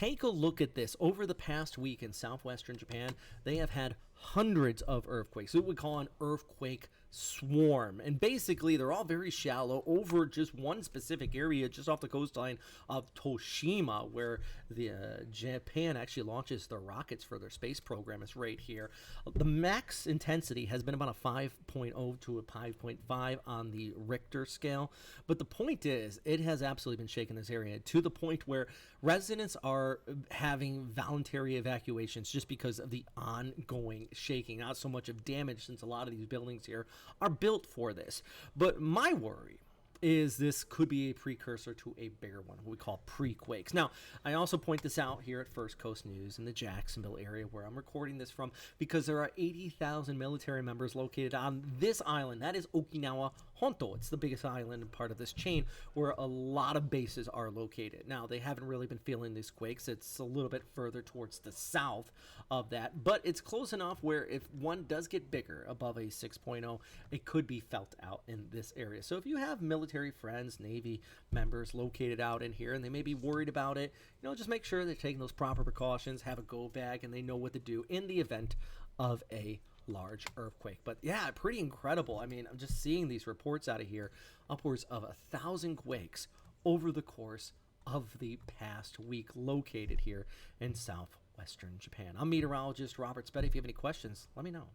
take a look at this. Over the past week in southwestern Japan, they have had hundreds of earthquakes. What we call an earthquake swarm. And basically, they're all very shallow over just one specific area, just off the coastline of Toshima, where the Japan actually launches their rockets for their space program. Is right here. The max intensity has been about a 5.0 to a 5.5 on the Richter scale. But the point is, it has absolutely been shaking this area to the point where residents are having voluntary evacuations just because of the ongoing shaking. Not so much of damage, since a lot of these buildings here are built for this. But my worry is this could be a precursor to a bigger one, what we call pre-quakes. Now, I also point this out here at First Coast News in the Jacksonville area where I'm recording this from, because there are 80,000 military members located on this island. That is Okinawa Honto. It's the biggest island and part of this chain where a lot of bases are located. Now, they haven't really been feeling these quakes. It's a little bit further towards the south of that, but it's close enough where if one does get bigger above a 6.0, it could be felt out in this area. So if you have military friends, Navy members located out in here, and they may be worried about it, just make sure they're taking those proper precautions, have a go bag, and they know what to do in the event of a large earthquake. But yeah, pretty incredible. I mean, I'm just seeing these reports out of here, upwards of 1,000 quakes over the course of the past week located here in southwestern Japan. I'm meteorologist Robert Spetty. If you have any questions, let me know.